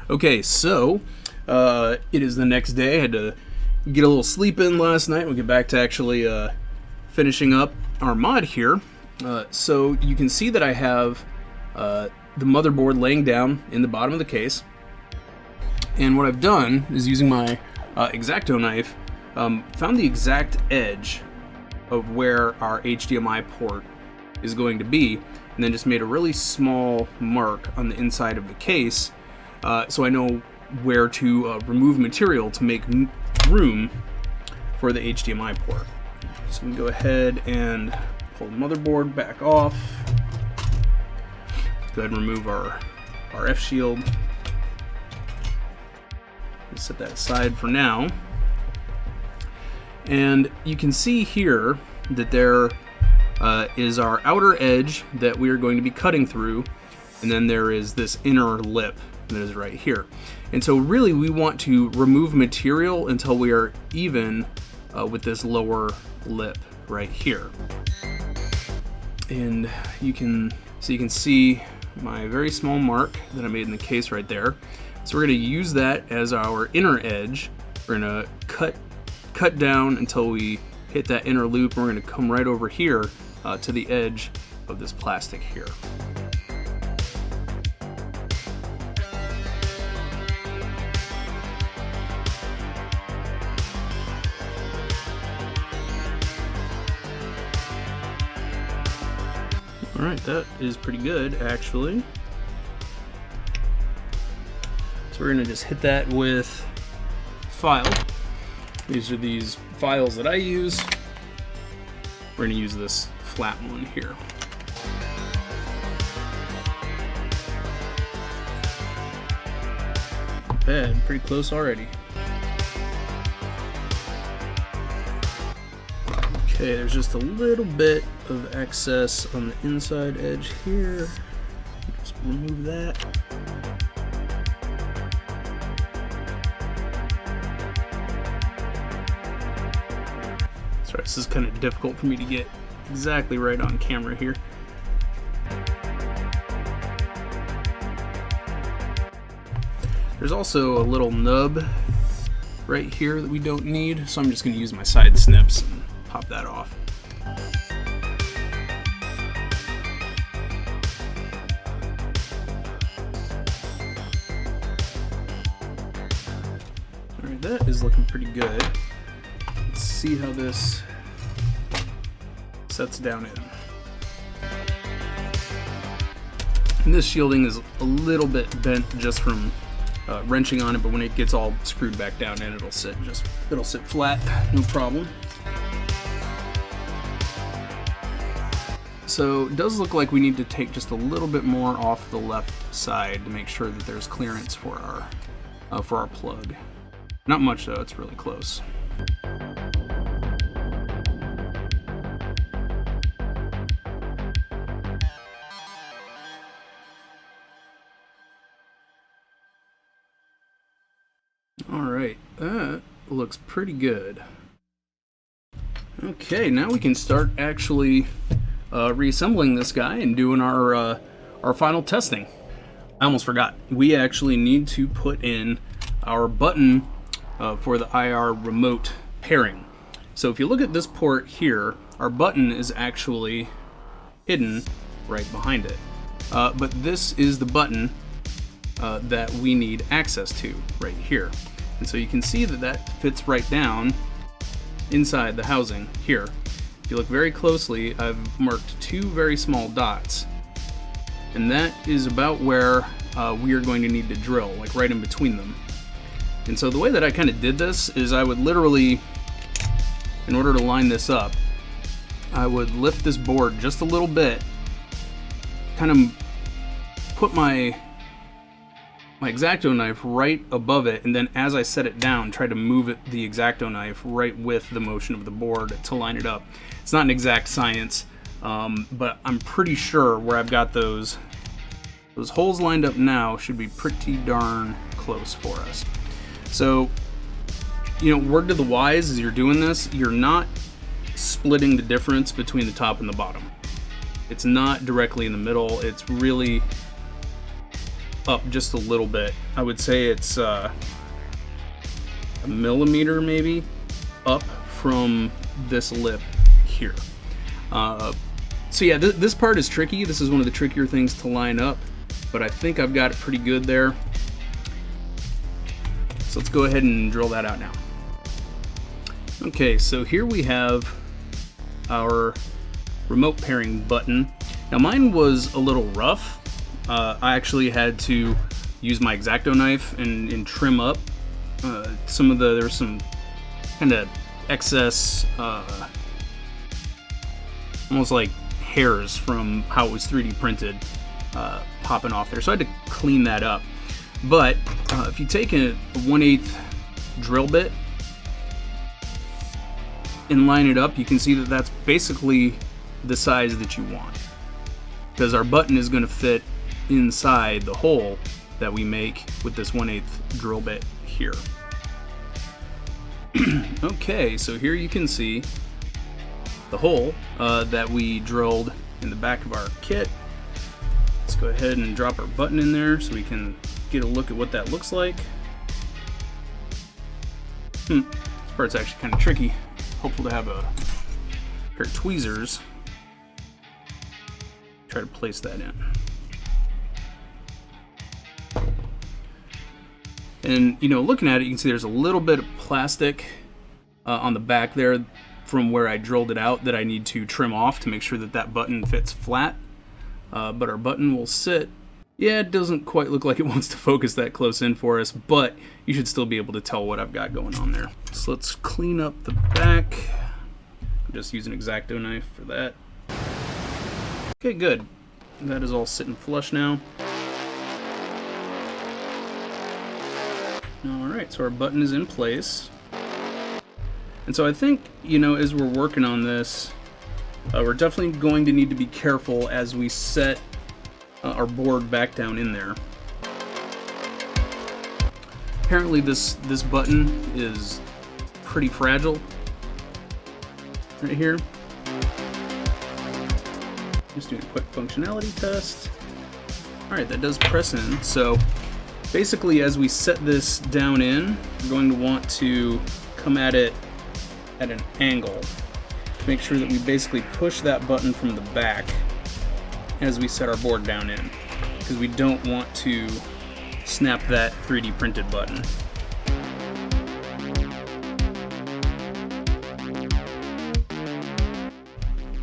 Okay, so it is the next day. I had to get a little sleep in last night. We'll get back to actually finishing up our mod here. So you can see that I have the motherboard laying down in the bottom of the case. And what I've done is using my X-Acto knife, found the exact edge of where our HDMI port is going to be, and then just made a really small mark on the inside of the case, so I know where to remove material to make room for the HDMI port. So we can go ahead and pull the motherboard back off. Go ahead and remove our RF shield. We'll set that aside for now. And you can see here that there is our outer edge that we are going to be cutting through, and then there is this inner lip that is right here. And so really we want to remove material until we are even with this lower lip right here. And you can see my very small mark that I made in the case right there. So we're going to use that as our inner edge. We're going to cut down until we hit that inner loop, and we're going to come right over here to the edge of this plastic here. Alright, that is pretty good actually. So we're going to just hit that with file. These are these files that I use. We're going to use this flat one here. Not bad, pretty close already. Okay, there's just a little bit of excess on the inside edge here. Just remove that. Sorry, this is kind of difficult for me to get exactly right on camera here. There's also a little nub right here that we don't need, so I'm just going to use my side snips and pop that off. Alright, that is looking pretty good. Let's see how this sets down in. And this shielding is a little bit bent just from wrenching on it, but when it gets all screwed back down in, it'll sit flat, no problem. So it does look like we need to take just a little bit more off the left side to make sure that there's clearance for our plug. Not much though, it's really close. Alright, that looks pretty good. Okay, now we can start actually reassembling this guy and doing our final testing. I almost forgot. We actually need to put in our button for the IR remote pairing. So if you look at this port here, our button is actually hidden right behind it. But this is the button that we need access to right here. And so you can see that that fits right down inside the housing here. If you look very closely, I've marked two very small dots. And that is about where we are going to need to drill, like right in between them. And so the way that I kind of did this is I would literally, in order to line this up, I would lift this board just a little bit, kind of put my X-Acto knife right above it, and then as I set it down, try to move the X-Acto knife right with the motion of the board to line it up. It's not an exact science, but I'm pretty sure where I've got those holes lined up now should be pretty darn close for us. So, you know, word to the wise, as you're doing this, you're not splitting the difference between the top and the bottom. It's not directly in the middle. It's really up just a little bit. I would say it's a millimeter maybe up from this lip here. So yeah, this part is tricky. This is one of the trickier things to line up, but I think I've got it pretty good there. So let's go ahead and drill that out now. Okay, so here we have our remote pairing button. Now mine was a little rough. I actually had to use my X-Acto knife and trim up some of there's some kind of excess, almost like hairs from how it was 3D printed popping off there. So I had to clean that up. But if you take a 1/8 drill bit and line it up, you can see that that's basically the size that you want, because our button is going to fit inside the hole that we make with this 1/8 drill bit here. Okay, so here you can see the hole that we drilled in the back of our kit. Let's go ahead and drop our button in there so we can get a look at what that looks like. This part's actually kind of tricky. Hopeful to have a pair of tweezers. Try to place that in. And you know, looking at it, you can see there's a little bit of plastic on the back there from where I drilled it out that I need to trim off to make sure that that button fits flat. But our button will sit. Yeah, it doesn't quite look like it wants to focus that close in for us, but you should still be able to tell what I've got going on there. So let's clean up the back. I'm just using an X-Acto knife for that. Okay, good. That is all sitting flush now. Alright, so our button is in place. And so I think, you know, as we're working on this, we're definitely going to need to be careful as we set our board back down in there. Apparently this button is pretty fragile right here. Just doing a quick functionality test. Alright, that does press in. So basically, as we set this down in, we're going to want to come at it at an angle. Make sure that we basically push that button from the back as we set our board down in, because we don't want to snap that 3D printed button.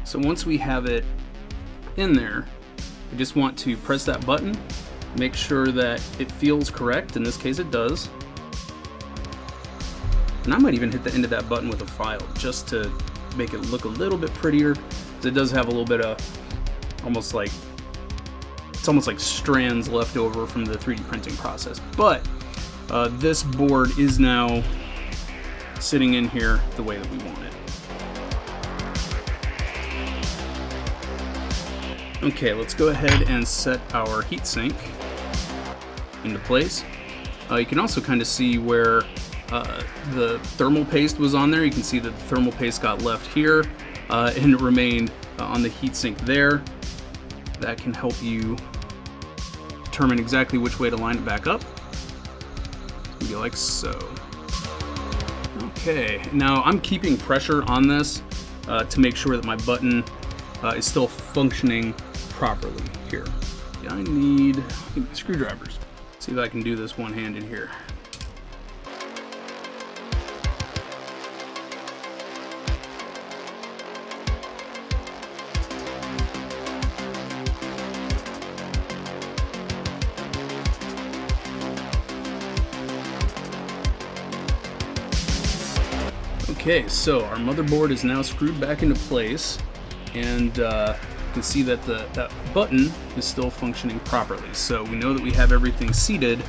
So once we have it in there, we just want to press that button, make sure that it feels correct. In this case it does. And I might even hit the end of that button with a file just to make it look a little bit prettier, because it does have a little bit of almost like strands left over from the 3D printing process. But this board is now sitting in here the way that we want it. Okay, let's go ahead and set our heatsink into place. You can also kind of see where the thermal paste was on there. You can see that the thermal paste got left here and it remained on the heatsink there. That can help you determine exactly which way to line it back up. Maybe like so. Okay, now I'm keeping pressure on this to make sure that my button is still functioning properly here. I need screwdrivers. See if I can do this one-handed here. Okay, so our motherboard is now screwed back into place, and you can see that that button is still functioning properly. So we know that we have everything seated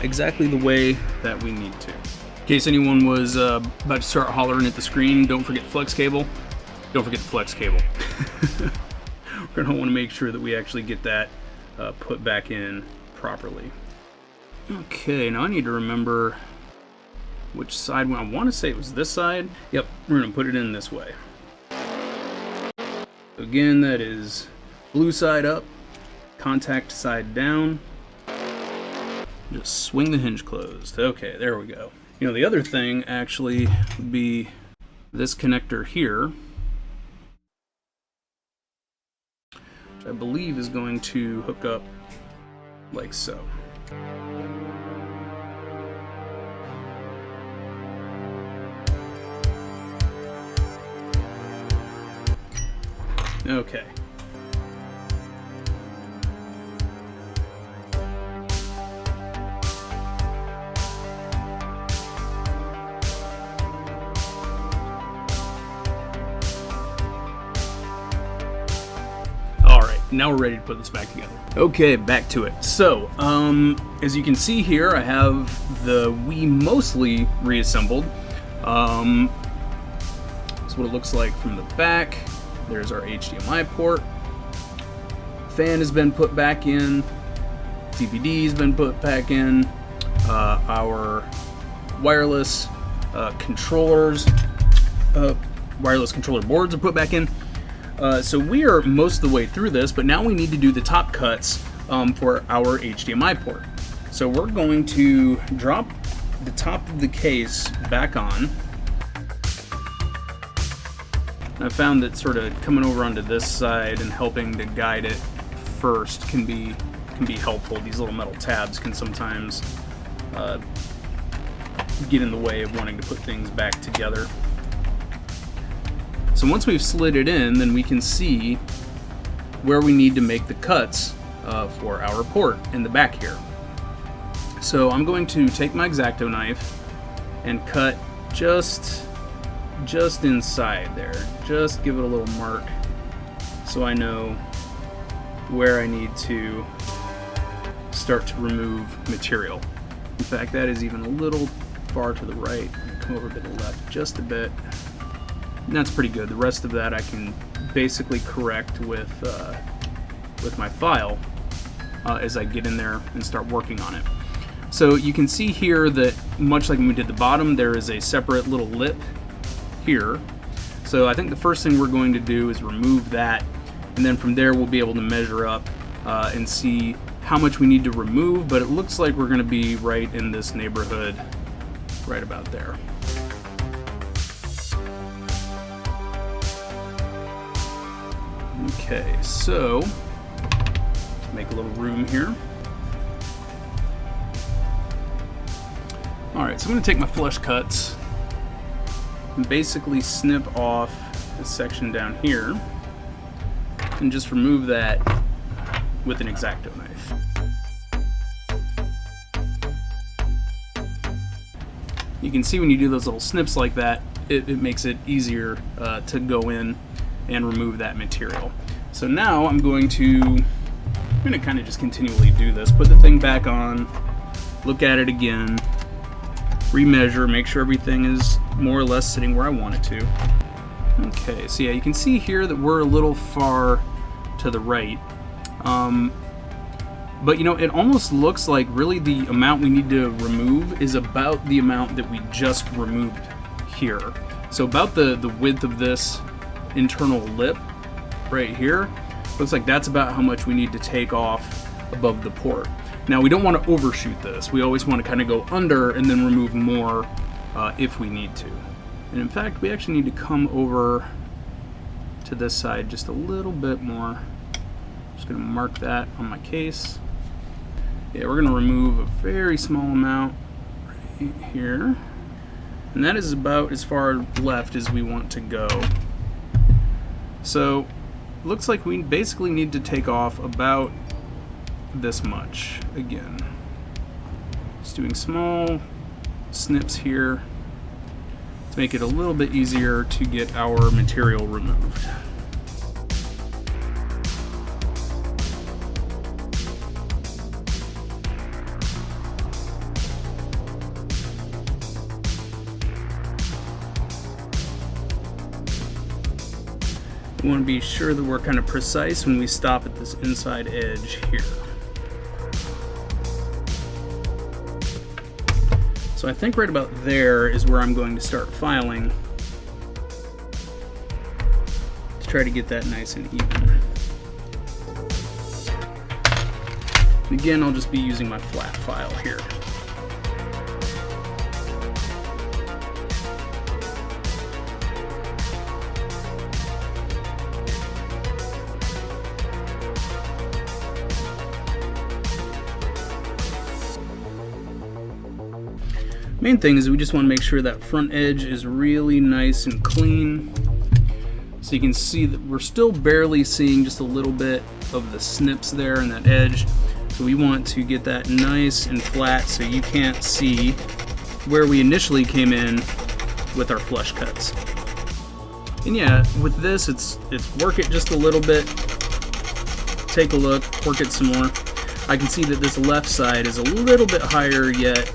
exactly the way that we need to. In case anyone was about to start hollering at the screen, don't forget the flex cable. Don't forget the flex cable. We're going to want to make sure that we actually get that put back in properly. Okay, now I need to remember which side. I want to say it was this side. Yep, we're going to put it in this way. Again, that is blue side up, contact side down. Just swing the hinge closed. Okay, there we go. You know, the other thing actually would be this connector here, which I believe is going to hook up like so. Okay. Now we're ready to put this back together. Okay, back to it. So, as you can see here, I have the Wii mostly reassembled. That's what it looks like from the back. There's our HDMI port. Fan has been put back in. DVD's been put back in. Our wireless controllers, wireless controller boards are put back in. So we are most of the way through this, but now we need to do the top cuts for our HDMI port. So we're going to drop the top of the case back on. And I found that sort of coming over onto this side and helping to guide it first can be helpful. These little metal tabs can sometimes get in the way of wanting to put things back together. So once we've slid it in, then we can see where we need to make the cuts for our port in the back here. So I'm going to take my X-Acto knife and cut just inside there. Just give it a little mark so I know where I need to start to remove material. In fact, that is even a little far to the right. Come over to the left just a bit. And that's pretty good. The rest of that I can basically correct with my file as I get in there and start working on it. So you can see here that much like when we did the bottom, there is a separate little lip here. So I think the first thing we're going to do is remove that, and then from there we'll be able to measure up and see how much we need to remove, but it looks like we're going to be right in this neighborhood, right about there. Okay, so make a little room here. Alright, so I'm going to take my flush cuts and basically snip off this section down here and just remove that with an X-Acto knife. You can see when you do those little snips like that, it makes it easier to go in and remove that material. So now I'm going to kind of just continually do this. Put the thing back on, look at it again, remeasure, make sure everything is more or less sitting where I want it to. Okay, so yeah, you can see here that we're a little far to the right. But you know, it almost looks like really the amount we need to remove is about the amount that we just removed here. So about the width of this internal lip right here, looks like that's about how much we need to take off above the port. Now we don't want to overshoot this. We always want to kind of go under and then remove more if we need to. And in fact, we actually need to come over to this side just a little bit more. Just going to mark that on my case. Yeah, we're going to remove a very small amount right here. And that is about as far left as we want to go. So it looks like we basically need to take off about this much again. Just doing small snips here to make it a little bit easier to get our material removed. We want to be sure that we're kind of precise when we stop at this inside edge here. So I think right about there is where I'm going to start filing to try to get that nice and even. Again, I'll just be using my flat file here. Main thing is we just want to make sure that front edge is really nice and clean. So you can see that we're still barely seeing just a little bit of the snips there in that edge. So we want to get that nice and flat so you can't see where we initially came in with our flush cuts. And yeah, with this, it's work it just a little bit. Take a look, work it some more. I can see that this left side is a little bit higher yet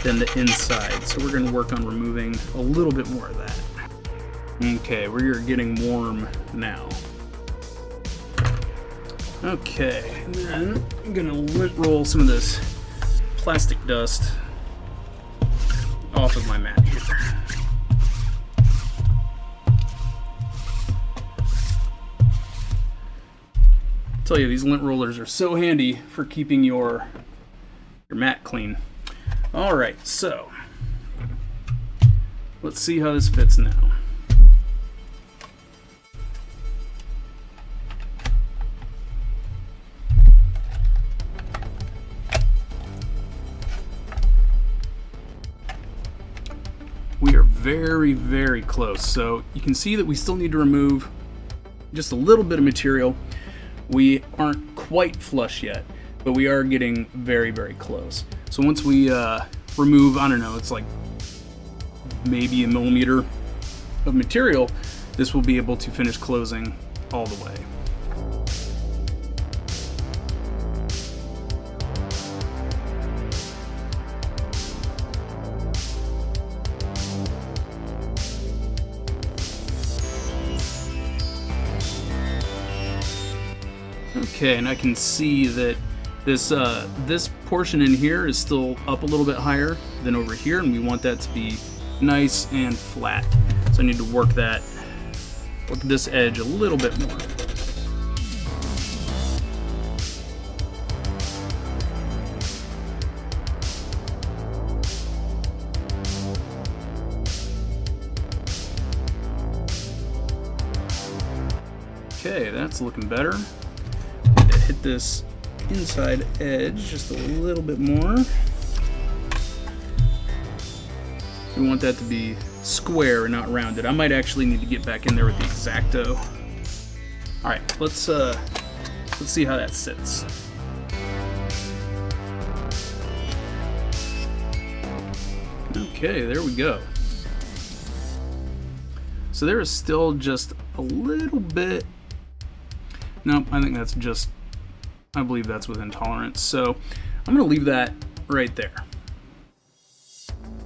than the inside, so we're going to work on removing a little bit more of that. Okay, we're getting warm now. Okay, and then I'm going to lint roll some of this plastic dust off of my mat here. I tell you, these lint rollers are so handy for keeping your mat clean. Alright, so let's see how this fits now. We are very, very close. So you can see that we still need to remove just a little bit of material. We aren't quite flush yet, but we are getting very, very close. So once we remove, I don't know, it's like maybe a millimeter of material, this will be able to finish closing all the way. Okay, and I can see that this portion in here is still up a little bit higher than over here, and we want that to be nice and flat. So I need to work this edge a little bit more. Okay, that's looking better. Need to hit this inside edge just a little bit more. We want that to be square and not rounded. I might actually need to get back in there with the X-Acto. All right, let's see how that sits. Okay, there we go. So there is still just a little bit. Nope, I think that's just, I believe that's within tolerance. So I'm going to leave that right there.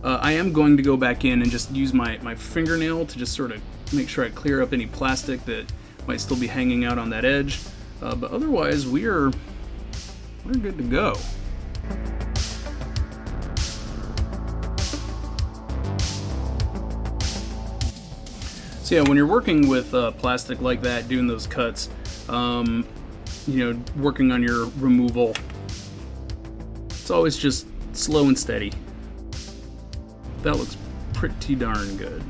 I am going to go back in and just use my fingernail to just sort of make sure I clear up any plastic that might still be hanging out on that edge. But otherwise, we're good to go. So yeah, when you're working with plastic like that, doing those cuts, working on your removal, it's always just slow and steady. That looks pretty darn good.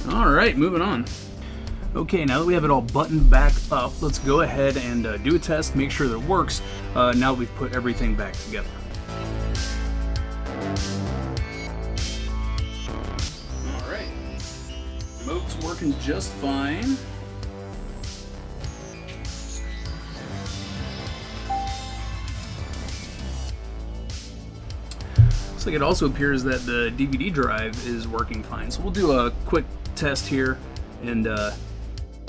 All right, moving on. Okay, now that we have it all buttoned back up, let's go ahead and do a test, make sure that it works, now that we've put everything back together. All right, remote's working just fine. Like it also appears that the DVD drive is working fine. So we'll do a quick test here and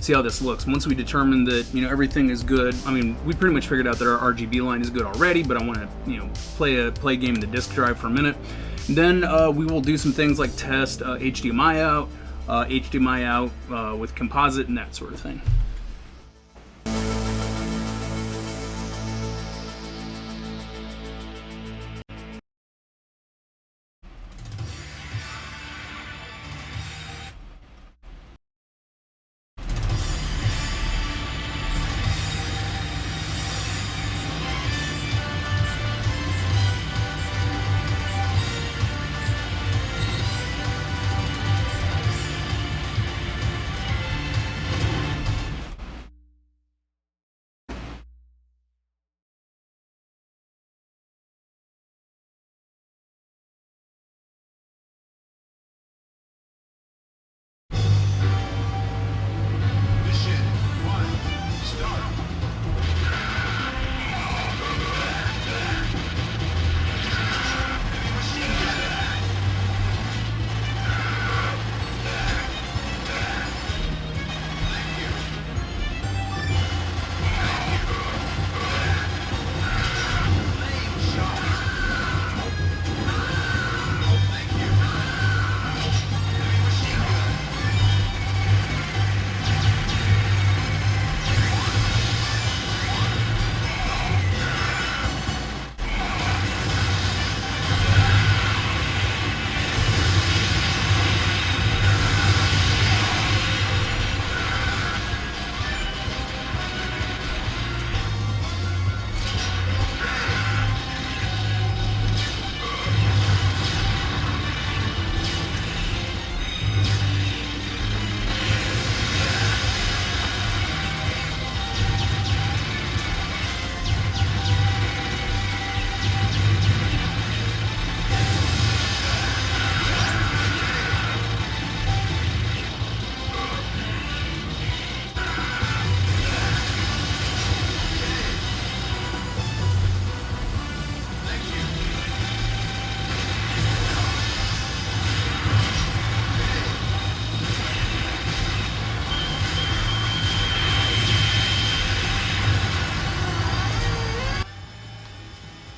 see how this looks. Once we determine that everything is good, I mean we pretty much figured out that our RGB line is good already, but I want to play a game in the disk drive for a minute. Then we will do some things like test HDMI out with composite and that sort of thing.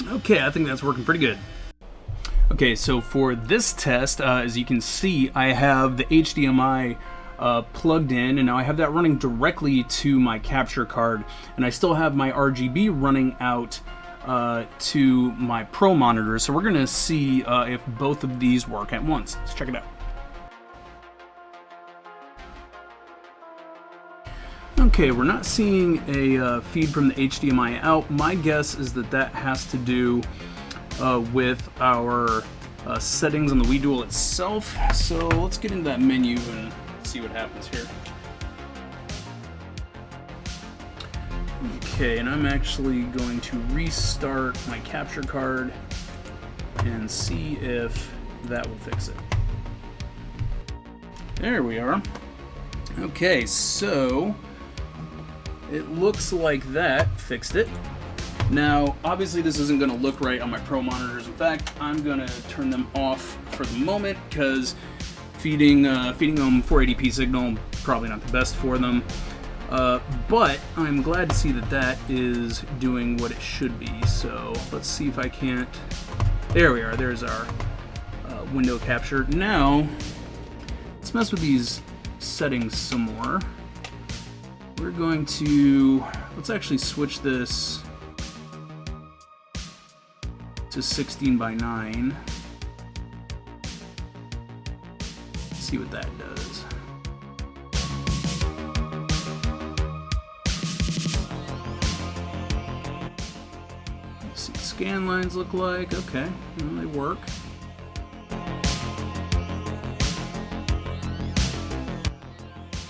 Okay, I think that's working pretty good. Okay, so for this test, as you can see, I have the HDMI plugged in, and now I have that running directly to my capture card, and I still have my RGB running out to my Pro monitor. So we're gonna see if both of these work at once. Let's check it out. Okay, we're not seeing a feed from the HDMI out. My guess is that that has to do with our settings on the WiiDual itself. So let's get into that menu and see what happens here. Okay, and I'm actually going to restart my capture card and see if that will fix it. There we are. Okay, so it looks like that fixed it. Now, obviously this isn't going to look right on my Pro monitors. In fact, I'm going to turn them off for the moment because feeding them 480p signal, probably not the best for them. But I'm glad to see that that is doing what it should be. So let's see if I can't. There we are. There's our window capture. Now, let's mess with these settings some more. We're going to, let's actually switch this to 16:9. See what that does. Let's see what scan lines look like. Okay, well, they work.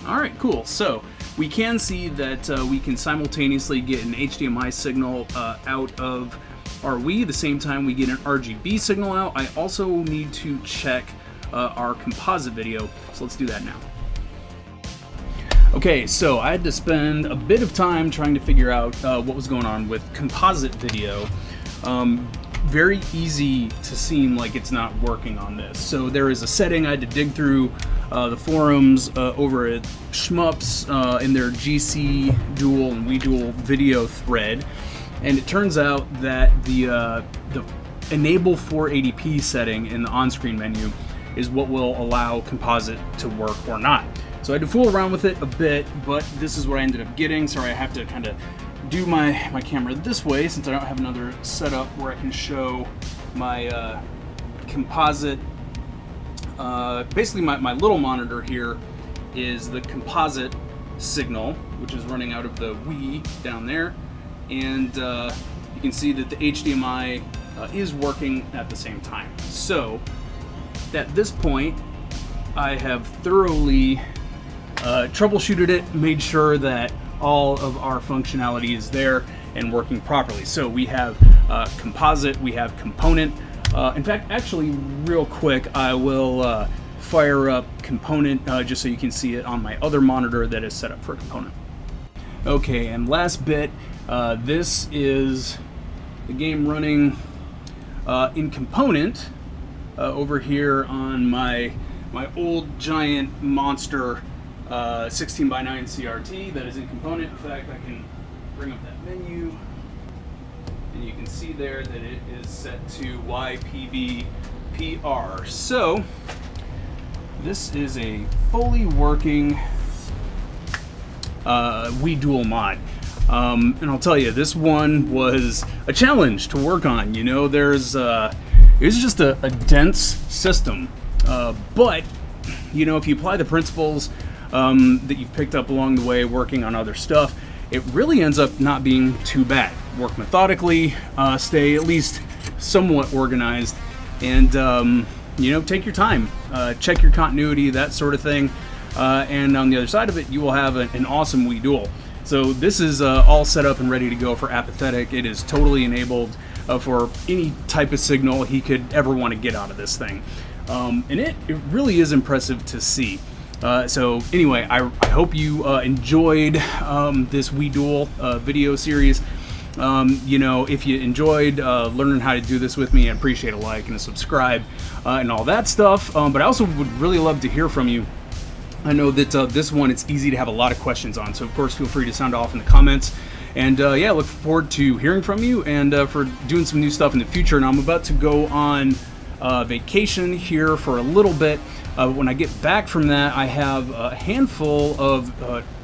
All right, cool. So we can see that we can simultaneously get an HDMI signal out of our Wii, the same time we get an RGB signal out. I also need to check our composite video, so let's do that now. Okay, so I had to spend a bit of time trying to figure out what was going on with composite video. Very easy to seem like it's not working on this. So there is a setting I had to dig through the forums over at Shmups in their GC Dual and WiiDual video thread, and it turns out that the enable 480p setting in the on-screen menu is what will allow composite to work or not. So I had to fool around with it a bit, but this is what I ended up getting. Sorry, I have to kind of do my camera this way since I don't have another setup where I can show my composite. Basically, my little monitor here is the composite signal, which is running out of the Wii down there, and you can see that the HDMI is working at the same time. So at this point, I have thoroughly troubleshooted it, made sure that all of our functionality is there and working properly. So we have composite, we have component. In fact, actually, real quick, I will fire up component just so you can see it on my other monitor that is set up for component. Okay, and last bit, this is the game running in component over here on my old giant monster 16:9 CRT that is in component. In fact, I can bring up that menu, and you can see there that it is set to YPB-PR. So this is a fully working WiiDual mod. And I'll tell you, this one was a challenge to work on. You know, it was just a dense system. But, you know, if you apply the principles that you've picked up along the way working on other stuff, it really ends up not being too bad. Work methodically, stay at least somewhat organized, and, you know, take your time. Check your continuity, that sort of thing. And on the other side of it, you will have an awesome WiiDual. So this is all set up and ready to go for Apathetic. It is totally enabled for any type of signal he could ever want to get out of this thing. And it really is impressive to see. So anyway, I hope you enjoyed this WiiDual video series. You know, if you enjoyed learning how to do this with me, I appreciate a like and a subscribe and all that stuff. But I also would really love to hear from you. I know that this one, it's easy to have a lot of questions on, so of course feel free to sound off in the comments. And yeah, look forward to hearing from you and for doing some new stuff in the future. And I'm about to go on vacation here for a little bit. When I get back from that, I have a handful of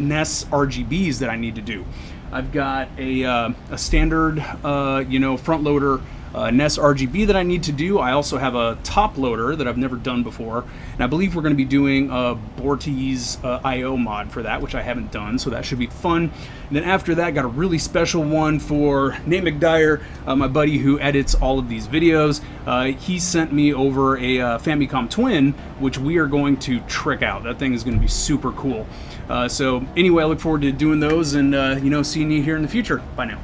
NES RGBs that I need to do. I've got a standard, front loader NES RGB that I need to do. I also have a top loader that I've never done before, and I believe we're going to be doing a Bortes IO mod for that, which I haven't done, so that should be fun. And then after that, got a really special one for Nate McDyer, my buddy who edits all of these videos. He sent me over a Famicom Twin, which we are going to trick out. That thing is going to be super cool. So anyway, I look forward to doing those and seeing you here in the future. Bye now.